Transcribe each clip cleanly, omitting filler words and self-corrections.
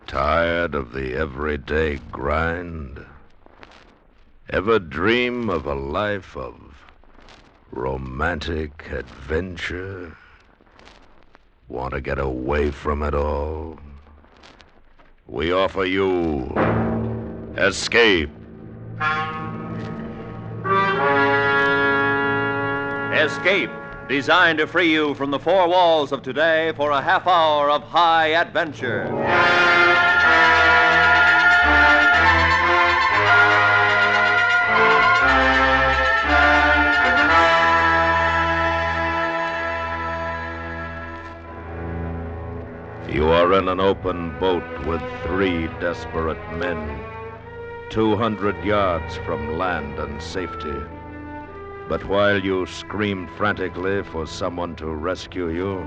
Tired of the everyday grind? Ever dream of a life of romantic adventure? Want to get away from it all? We offer you Escape. Escape, designed to free you from the four walls of today for a half hour of high adventure. You are in an open boat with 3 desperate men, 200 yards from land and safety. But while you scream frantically for someone to rescue you,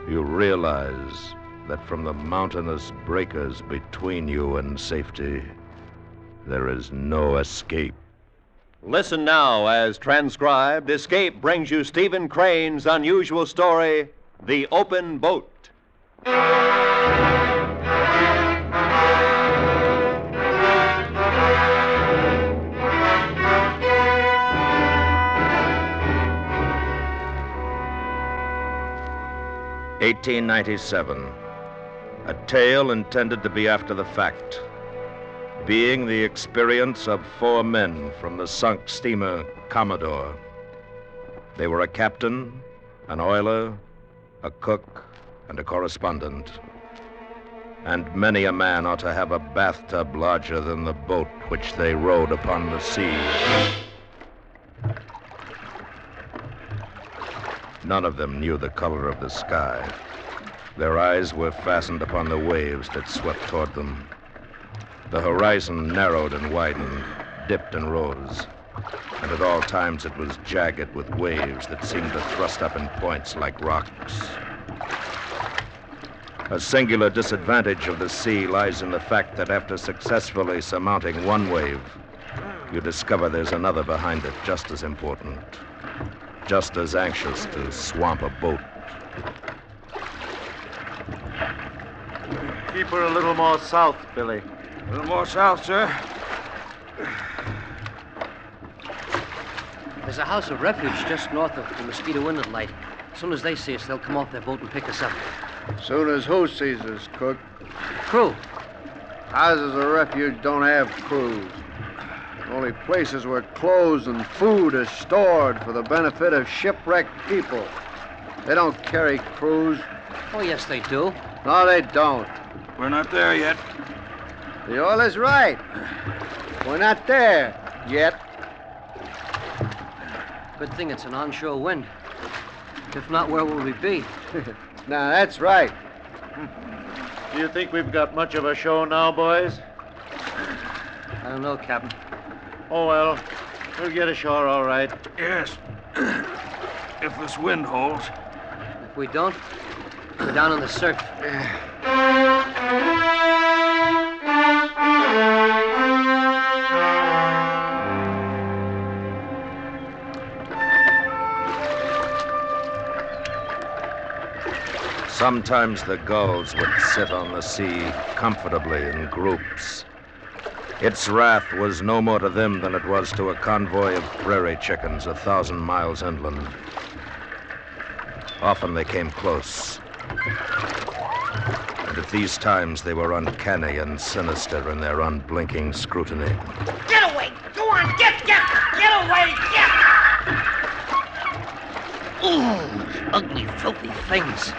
you realize that from the mountainous breakers between you and safety, there is no escape. Listen now as transcribed, Escape brings you Stephen Crane's unusual story, The Open Boat. (1897), a tale intended to be after the fact, being the experience of 4 men from the sunk steamer Commodore. They were a captain, an oiler, a cook, and a correspondent. And many a man ought to have a bathtub larger than the boat which they rowed upon the sea. None of them knew the color of the sky. Their eyes were fastened upon the waves that swept toward them. The horizon narrowed and widened, dipped and rose, and at all times it was jagged with waves that seemed to thrust up in points like rocks. A singular disadvantage of the sea lies in the fact that after successfully surmounting one wave, you discover there's another behind it just as important, just as anxious to swamp a boat. Keep her a little more south, Billy. A little more south, sir. There's a house of refuge just north of the Mosquito Inlet light. As soon as they see us, they'll come off their boat and pick us up. Soon as who sees us, Cook? Crew. Houses of refuge don't have crews. Only places where clothes and food are stored for the benefit of shipwrecked people. They don't carry crews. Oh, yes, they do. No, they don't. We're not there yet. The oiler's right. We're not there yet. Good thing it's an onshore wind. If not, where will we be? Now, that's right. Do you think we've got much of a show now, boys? I don't know, Captain. Oh, well, we'll get ashore all right. Yes. If this wind holds. If we don't, we're down in the surf. Sometimes the gulls would sit on the sea comfortably in groups. Its wrath was no more to them than it was to a convoy of prairie chickens 1,000 miles inland. Often they came close. And at these times they were uncanny and sinister in their unblinking scrutiny. Get away! Go on, get away, get! Ooh, ugly, filthy things.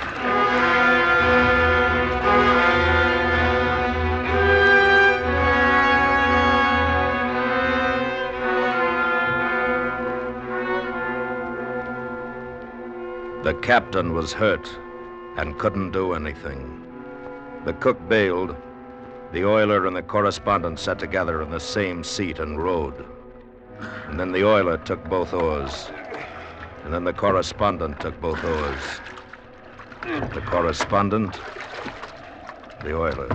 The captain was hurt and couldn't do anything. The cook bailed. The oiler and the correspondent sat together in the same seat and rowed. And then the oiler took both oars. And then the correspondent took both oars. The correspondent, the oiler.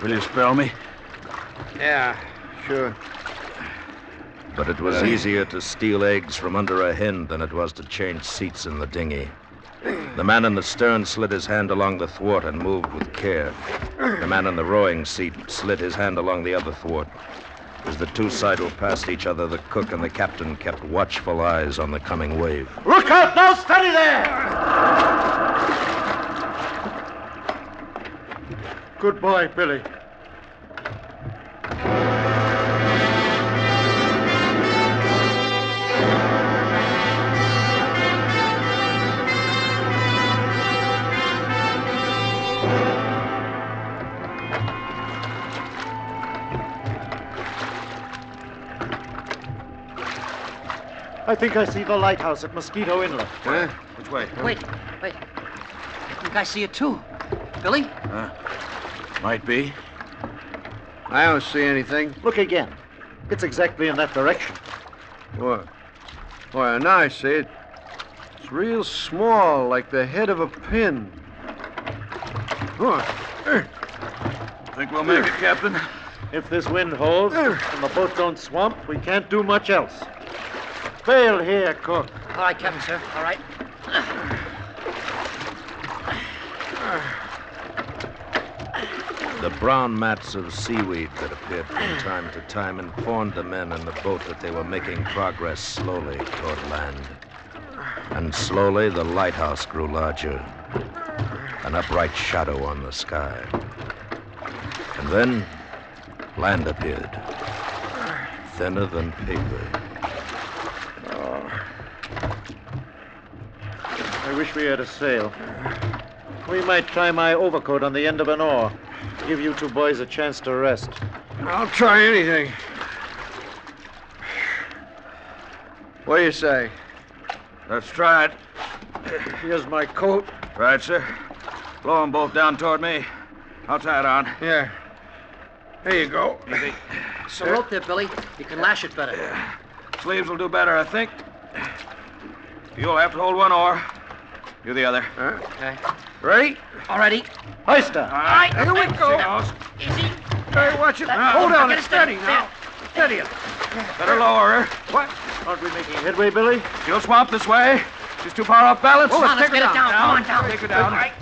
Will you spell me? Yeah, sure. But it was easier to steal eggs from under a hen than it was to change seats in the dinghy. The man in the stern slid his hand along the thwart and moved with care. The man in the rowing seat slid his hand along the other thwart. As the two sidled past each other, the cook and the captain kept watchful eyes on the coming wave. Look out now! Steady there! Good boy, Billy. I think I see the lighthouse at Mosquito Inlet. Huh? Which way? Wait. I think I see it too. Billy? Might be. I don't see anything. Look again. It's exactly in that direction. What? Well, now I see it. It's real small, like the head of a pin. Think we'll make it, Captain? If this wind holds and the boat don't swamp, we can't do much else. Bail here, cook. All right, Captain, sir. All right. The brown mats of seaweed that appeared from time to time informed the men in the boat that they were making progress slowly toward land. And slowly the lighthouse grew larger, an upright shadow on the sky. And then land appeared, thinner than paper. I wish we had a sail. We might try my overcoat on the end of an oar. Give you two boys a chance to rest. I'll try anything. What do you say? Let's try it. Here's my coat. Right, sir. Blow them both down toward me. I'll tie it on. Yeah. There you go. Some rope there, Billy. You can lash it better. Sleeves will do better, I think. You'll have to hold one oar. You the other. Okay. Ready? All righty. Hoist her. All right. Here we go. Easy. Hey, watch it. Now, Hold on. get It's it steady steady. now. Steady it. Better lower her. What? Aren't we making headway, Billy? She'll swamp this way. She's too far off balance. Come on, let's get it down. Come on, down. Take her down. All right.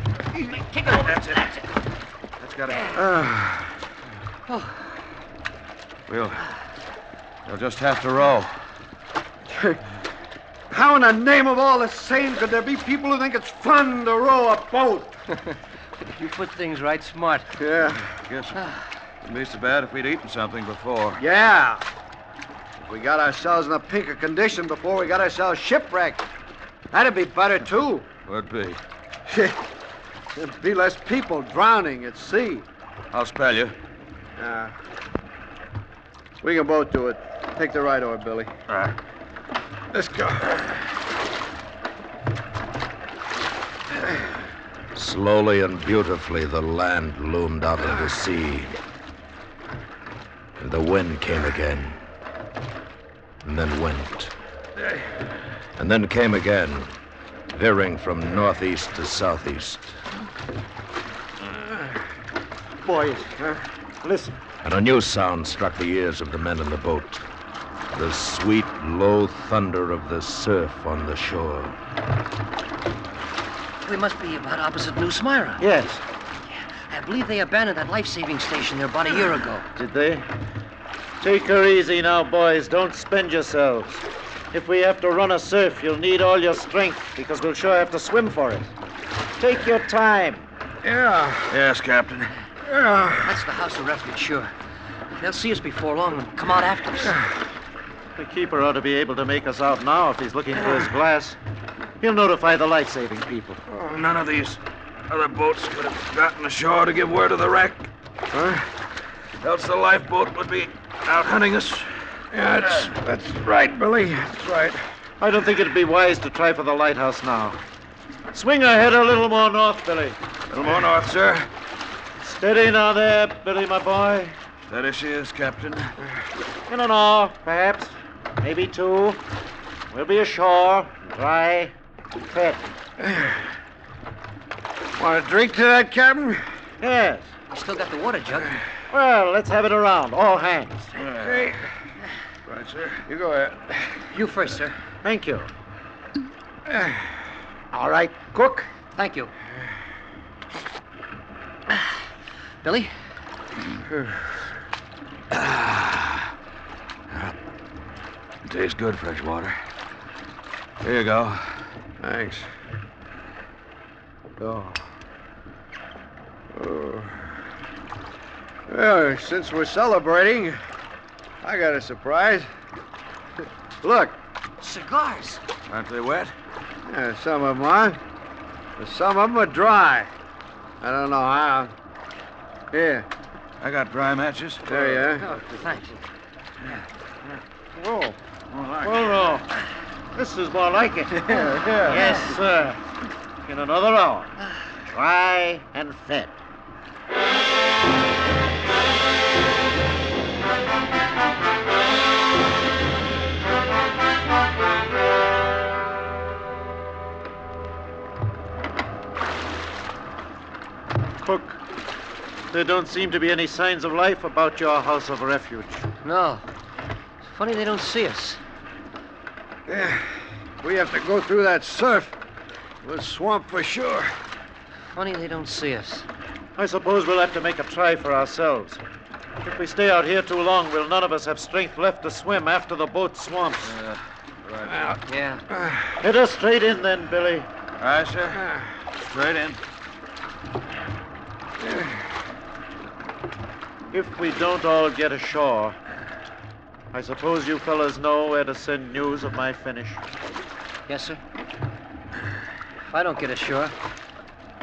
Kick it over. That's it. That's it. That's got it. We'll just have to row. How in the name of all the sane could there be people who think it's fun to row a boat? You put things right smart. Yeah. Guess it wouldn't be so bad if we'd eaten something before. Yeah. If we got ourselves in a pinker condition before we got ourselves shipwrecked, that'd be better, too. Would be. There'd be less people drowning at sea. I'll spell you. We can both do it. Take the right oar, Billy. All right. Let's go. Slowly and beautifully, the land loomed out into sea. And the wind came again. And then went. And then came again, veering from northeast to southeast. Boys, listen. And a new sound struck the ears of the men in the boat. The sweet, low thunder of the surf on the shore. We must be about opposite New Smyrna. Yes. I believe they abandoned that life-saving station there about a year ago. Did they? Take her easy now, boys. Don't spend yourselves. If we have to run a surf, you'll need all your strength, because we'll sure have to swim for it. Take your time. Yeah. Yes, Captain. That's the house of refuge, sure. They'll see us before long and come out after us. The keeper ought to be able to make us out now if he's looking for his glass. He'll notify the life-saving people. Oh, none of these other boats could have gotten ashore to give word of the wreck. Else the lifeboat would be out hunting us. Yeah, that's right, Billy. That's right. I don't think it'd be wise to try for the lighthouse now. Swing her head a little more north, Billy. A little more north, sir. Steady now there, Billy, my boy. Steady she is, Captain. In an hour, perhaps. Maybe two. We'll be ashore, dry, and fed. Want a drink to that, Captain? Yes. We still got the water jug. Well, let's have it around. All hands. Okay. Right, sir. You go ahead. You first, sir. Thank you. All right, cook. Thank you. Billy? Tastes good, fresh water. Here you go. Thanks. Oh. Well, since we're celebrating, I got a surprise. Look. Cigars. Aren't they wet? Yeah, some of them are. But some of them are dry. I don't know how. Here. I got dry matches. There you are. Oh, thanks. Whoa. Oh, no. This is more like it. Yes, sir. In another hour. Dry and fed. Cook, there don't seem to be any signs of life about your house of refuge. No. It's funny they don't see us. Yeah. We have to go through that surf. We'll swamp for sure. Funny they don't see us. I suppose we'll have to make a try for ourselves. If we stay out here too long, we'll none of us have strength left to swim after the boat swamps. Right. Yeah. Head us straight in then, Billy. All right, sir. Straight in. If we don't all get ashore, I suppose you fellas know where to send news of my finish. Yes, sir. If I don't get ashore,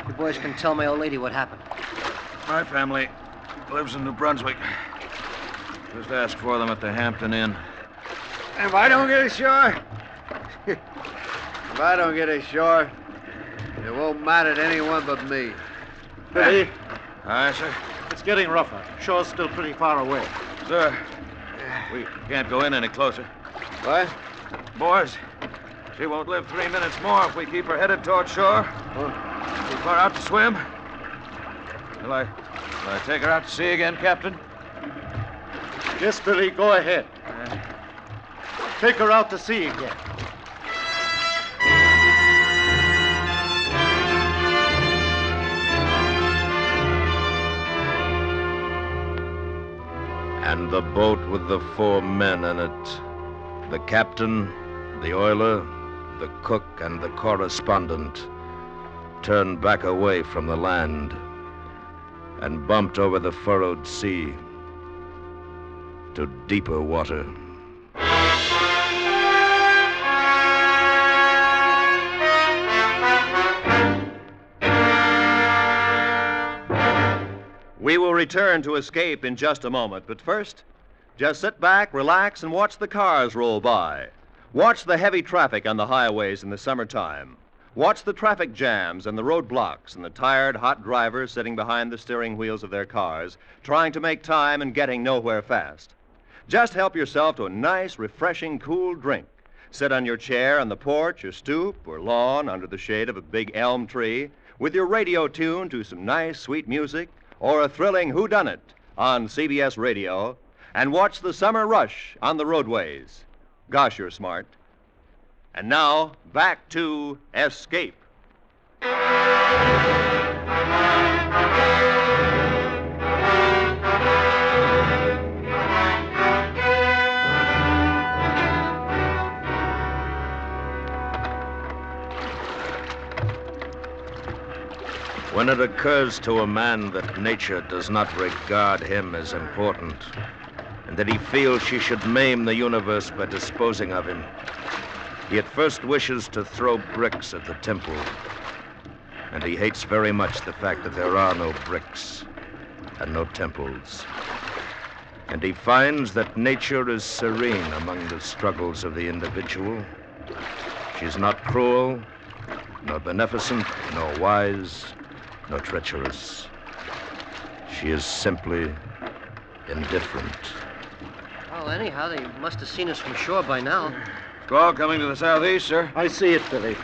you boys can tell my old lady what happened. My family lives in New Brunswick. Just ask for them at the Hampton Inn. If I don't get ashore, it won't matter to anyone but me. Billy, All right, sir. it's getting rougher. Shore's still pretty far away. Sir, we can't go in any closer. What? Boys, she won't live 3 minutes more if we keep her headed toward shore. Too far out to swim. Will I take her out to sea again, Captain? Yes, Billy, go ahead. Take her out to sea again. And the boat with the 4 men in it, the captain, the oiler, the cook, and the correspondent, turned back away from the land and bumped over the furrowed sea to deeper water. We will return to Escape in just a moment, but first, just sit back, relax, and watch the cars roll by. Watch the heavy traffic on the highways in the summertime. Watch the traffic jams and the roadblocks and the tired, hot drivers sitting behind the steering wheels of their cars, trying to make time and getting nowhere fast. Just help yourself to a nice, refreshing, cool drink. Sit on your chair on the porch or stoop or lawn under the shade of a big elm tree with your radio tuned to some nice, sweet music or a thrilling whodunit on CBS Radio, and watch the summer rush on the roadways. Gosh, you're smart. And now, back to Escape. When it occurs to a man that nature does not regard him as important, and that he feels she should maim the universe by disposing of him, he at first wishes to throw bricks at the temple. And he hates very much the fact that there are no bricks and no temples. And he finds that nature is serene among the struggles of the individual. She's not cruel, nor beneficent, nor wise, nor treacherous. She is simply indifferent. Well, anyhow, they must have seen us from shore by now. Squall coming to the southeast, sir. I see it, Billy.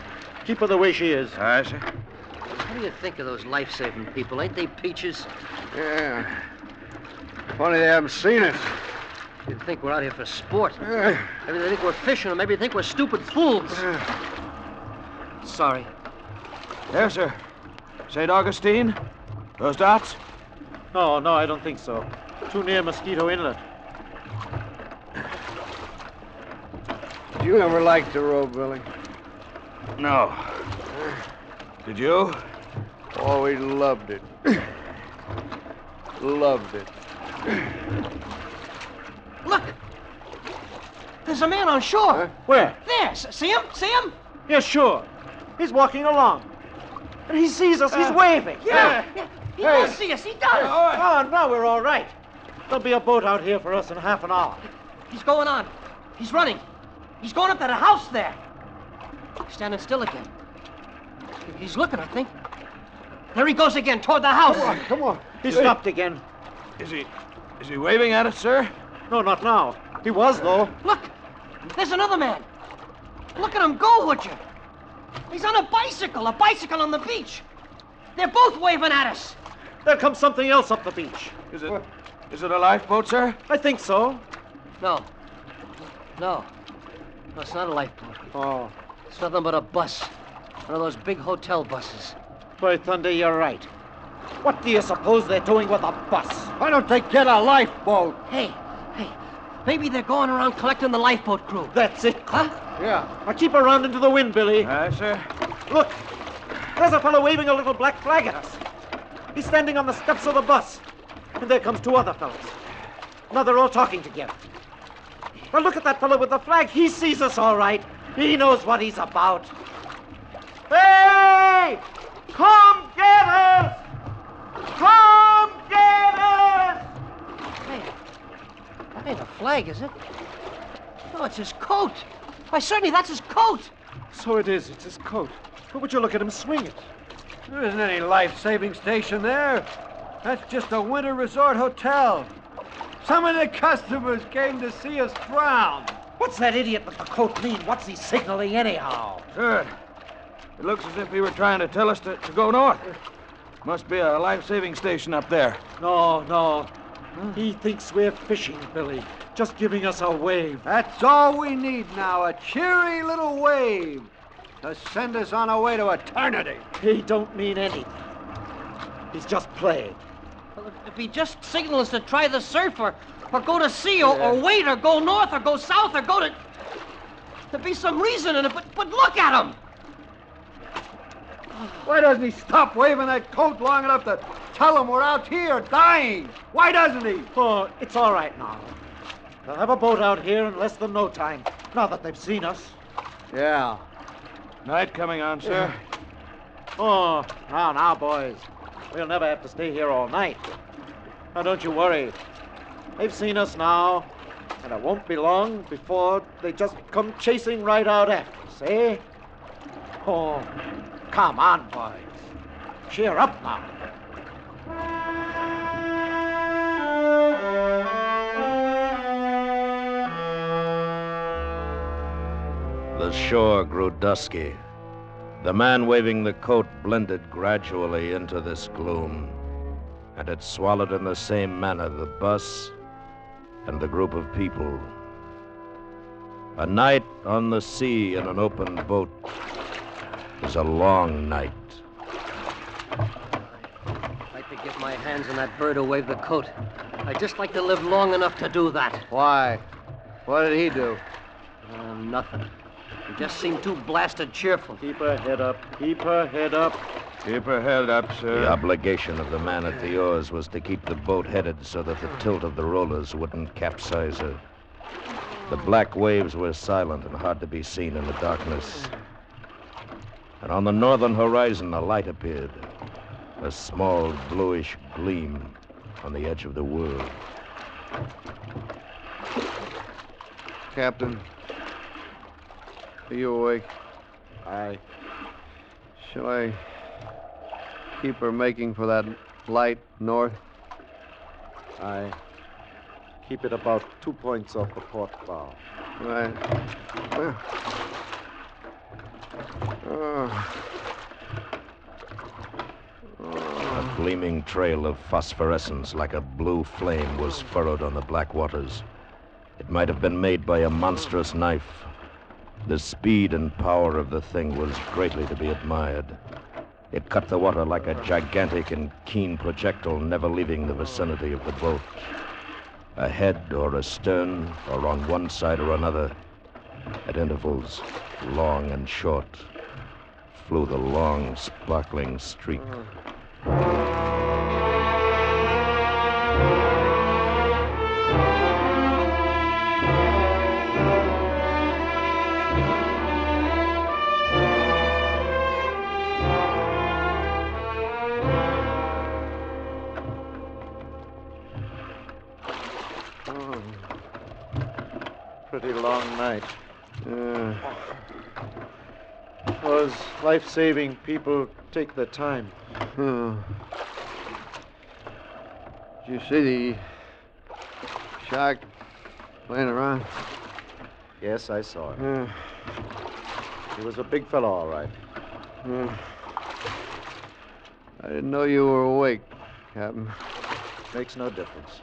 Keep her the way she is. All right, sir. What do you think of those life-saving people? Ain't they peaches? Yeah. Funny they haven't seen us. You'd think we're out here for sport. Yeah. Maybe they think we're fishing, or maybe they think we're stupid fools. Sorry. Yes, sir. St. Augustine? Those dots? No, I don't think so. Too near Mosquito Inlet. Did you ever like to row, Billy? No. Did you? Oh, we loved it. Loved it. Look! There's a man on shore. Huh? Where? There. See him? See him? Yeah, sure. He's walking along. And he sees us. He's waving. Yeah. He does see us. He does. Oh, now we're all right. There'll be a boat out here for us in half an hour. He's going on. He's running. He's going up to the house there. He's standing still again. He's looking, I think. There he goes again, toward the house. Come on. He stopped again. Is he waving at us, sir? No, not now. He was, though. Look, there's another man. Look at him go, would you? He's on a bicycle on the beach. They're both waving at us. There comes something else up the beach. Is it a lifeboat, sir? I think so. No, it's not a lifeboat. Oh, It's nothing but a bus. One of those big hotel buses. by thunder, you're right. What do you suppose they're doing with a bus? Why don't they get a lifeboat? Hey, maybe they're going around collecting the lifeboat crew. That's it. Huh? Yeah. Now keep around into the wind, Billy. Aye, sir. Look, there's a fellow waving a little black flag at us. He's standing on the steps of the bus. And there comes two other fellows. Now they're all talking together. Now look at that fellow with the flag. He sees us all right. He knows what he's about. Hey! Come get us! Come get us! Hey, that ain't a flag, is it? No, it's his coat. Why, certainly that's his coat. So it is. It's his coat. But would you look at him swing it? There isn't any life-saving station there. That's just a winter resort hotel. Some of the customers came to see us drown. What's that idiot with the coat mean? What's he signaling anyhow? Sir, it looks as if he were trying to tell us to go north. Must be a life-saving station up there. No. He thinks we're fishing, Billy. Just giving us a wave. That's all we need now, a cheery little wave to send us on our way to eternity. He don't mean anything. He's just playing. Well, if he just signals us to try the surf or go to sea or wait or go north or go south or go to... There'd be some reason in it, but look at him. Why doesn't he stop waving that coat long enough to tell him we're out here dying? Why doesn't he? Oh, it's all right now. They'll have a boat out here in less than no time, now that they've seen us. Yeah. Night coming on, sir. Oh, now, boys. We'll never have to stay here all night. Now, don't you worry. They've seen us now, and it won't be long before they just come chasing right out after us, eh? Oh, come on, boys. Cheer up now. The shore grew dusky. The man waving the coat blended gradually into this gloom, and it swallowed in the same manner the bus and the group of people. A night on the sea in an open boat is a long night. I'd like to get my hands on that bird who waved the coat. I'd just like to live long enough to do that. Why? What did he do? Nothing. He just seemed too blasted cheerful. Keep her head up. Keep her head up. Keep her head up, sir. The obligation of the man at the oars was to keep the boat headed so that the tilt of the rollers wouldn't capsize her. The black waves were silent and hard to be seen in the darkness. And on the northern horizon, a light appeared, a small bluish gleam on the edge of the world. Captain, are you awake? Aye. Shall I keep her making for that light north? Aye. Keep it about 2 points off the port bow. Right. A gleaming trail of phosphorescence like a blue flame was furrowed on the black waters. It might have been made by a monstrous knife. The speed and power of the thing was greatly to be admired. It cut the water like a gigantic and keen projectile, never leaving the vicinity of the boat. Ahead or astern, or on one side or another, at intervals, long and short, flew the long, sparkling streak. Pretty long night. Those life-saving people take their time. Did you see the shark playing around? Yes, I saw it. He was a big fellow, all right. I didn't know you were awake, Captain. Makes no difference.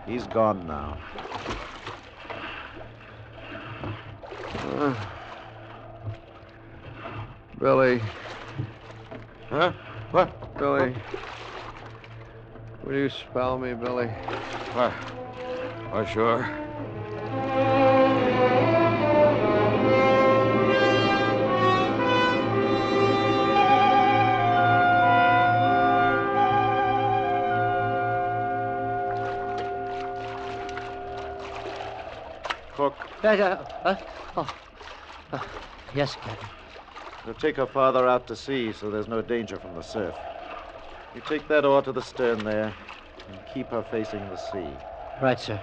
He's gone now. Billy. Huh? What? Billy. Will you spell me, Billy? What? Oh, sure. Cook, Yes, Captain. we'll take her father out to sea so there's no danger from the surf. You take that oar to the stern there and keep her facing the sea. Right, sir.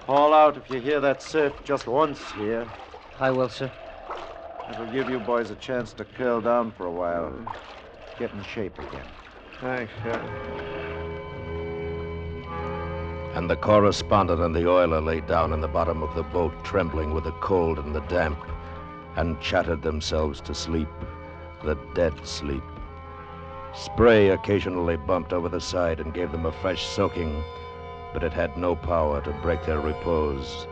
Haul out if you hear that surf just once here. I will, sir. It'll give you boys a chance to curl down for a while. Get in shape again. Thanks, Captain. And the correspondent and the oiler lay down in the bottom of the boat, trembling with the cold and the damp, and chattered themselves to sleep, the dead sleep. Spray occasionally bumped over the side and gave them a fresh soaking, but it had no power to break their repose.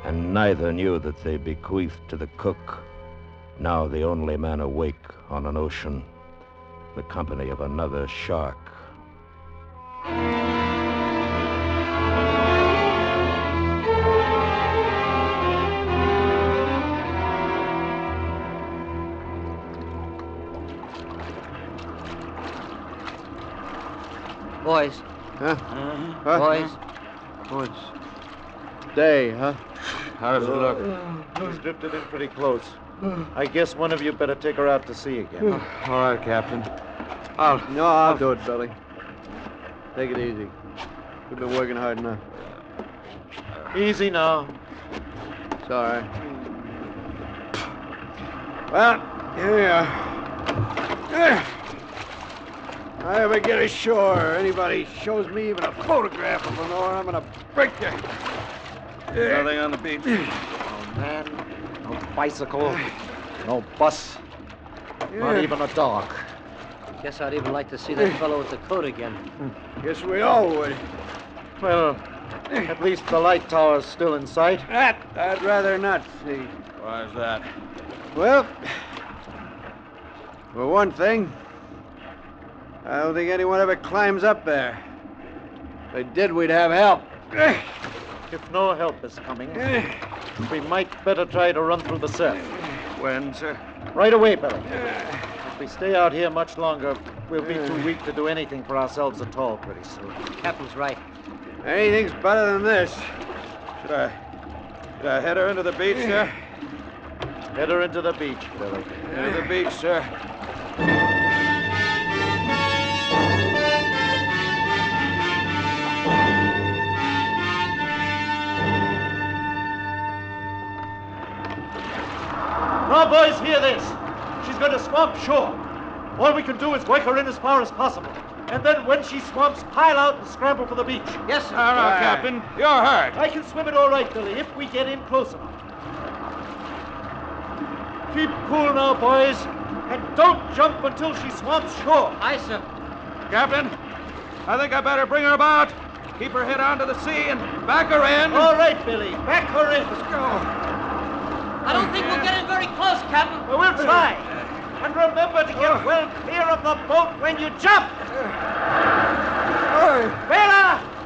And neither knew that they bequeathed to the cook, now the only man awake on an ocean, the company of another shark. Boys. Huh? Boys. Oh, it's day, huh? How does it look? He's drifted in pretty close. I guess one of you better take her out to sea again. All right, Captain. I'll do it, Billy. Take it easy. We've been working hard enough. Easy now. It's all right. Well, here we are. If I ever get ashore, or anybody shows me even a photograph of Lenore, I'm gonna break you. Nothing on the beach. No man, no bicycle, no bus, not even a dog. Guess I'd even like to see that fellow with the coat again. Guess we all would. Well, at least the light tower's still in sight. That I'd rather not see. Why is that? Well, for one thing, I don't think anyone ever climbs up there. If they did, we'd have help. If no help is coming, we might better try to run through the surf. When, sir? Right away, Billy. If we stay out here much longer, we'll be too weak to do anything for ourselves at all pretty soon. Captain's right. Anything's better than this. Should I head her into the beach, sir? Head her into the beach, Billy. Into the beach, sir. Now, boys, hear this. She's going to swamp shore. All we can do is work her in as far as possible. And then when she swamps, pile out and scramble for the beach. Yes, sir. Now, Captain, you're hurt. I can swim it all right, Billy, if we get in close enough. Keep cool now, boys. And don't jump until she swamps shore. Aye, sir. Captain, I think I better bring her about. Keep her head onto the sea and back her in. All right, Billy. Back her in. I don't think we'll get in very close, Captain. Well, we'll try. And remember to get well clear of the boat when you jump.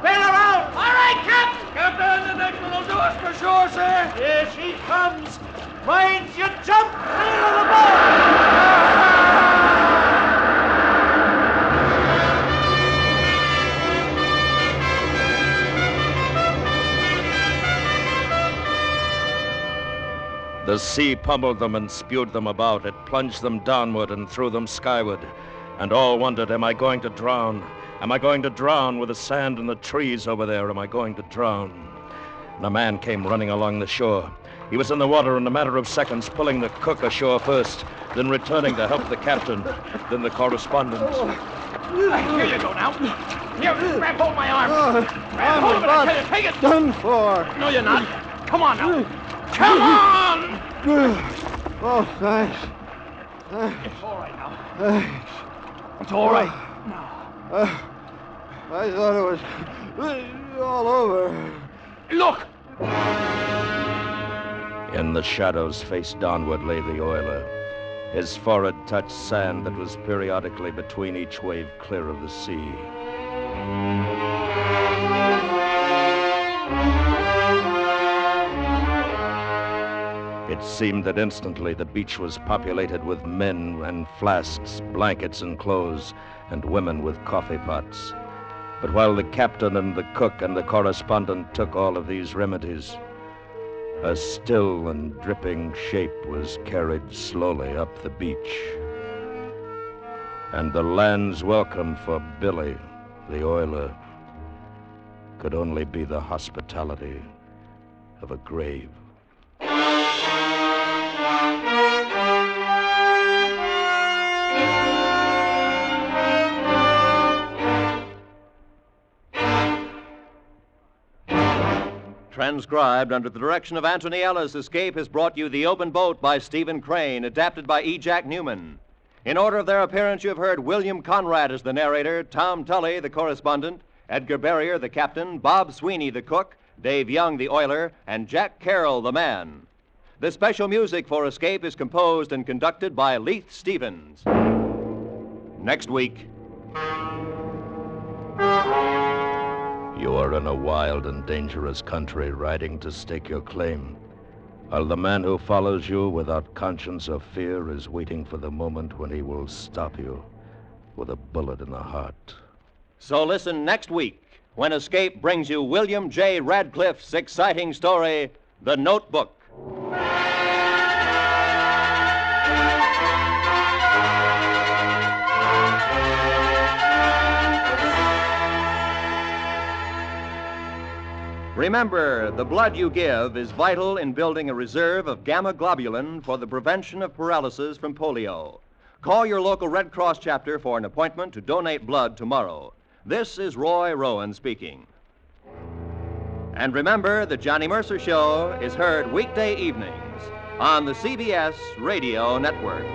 Bail her out! All right, Captain! Captain, the next one will do us for sure, sir. Here she comes. Mind you jump clear of the boat! The sea pummeled them and spewed them about. It plunged them downward and threw them skyward. And all wondered, am I going to drown? Am I going to drown with the sand and the trees over there? Am I going to drown? And a man came running along the shore. He was in the water in a matter of seconds, pulling the cook ashore first, then returning to help the captain, then the correspondent. Here you go now. Here, grab hold of my arm. Grab hold of it, I tell you. Take it. Done for. No, you're not. Come on now. Come on! Oh, thanks. It's all right now. Thanks. It's all right now. I thought it was all over. Look! In the shadows, face downward, lay the oiler. His forehead touched sand that was periodically between each wave clear of the sea. It seemed that instantly the beach was populated with men and flasks, blankets and clothes, and women with coffee pots. But while the captain and the cook and the correspondent took all of these remedies, a still and dripping shape was carried slowly up the beach. And the land's welcome for Billy, the oiler, could only be the hospitality of a grave. Transcribed under the direction of Anthony Ellis, Escape has brought you The Open Boat by Stephen Crane, adapted by E. Jack Newman. In order of their appearance, you have heard William Conrad as the narrator, Tom Tully, the correspondent, Edgar Barrier, the captain, Bob Sweeney, the cook, Dave Young, the oiler, and Jack Carroll, the man. The special music for Escape is composed and conducted by Leith Stevens. Next week. You are in a wild and dangerous country, riding to stake your claim, while the man who follows you without conscience or fear is waiting for the moment when he will stop you with a bullet in the heart. So listen next week when Escape brings you William J. Radcliffe's exciting story, The Notebook. Remember, the blood you give is vital in building a reserve of gamma globulin for the prevention of paralysis from polio. Call your local Red Cross chapter for an appointment to donate blood tomorrow. This is Roy Rowan speaking. And remember, the Johnny Mercer Show is heard weekday evenings on the CBS Radio Network.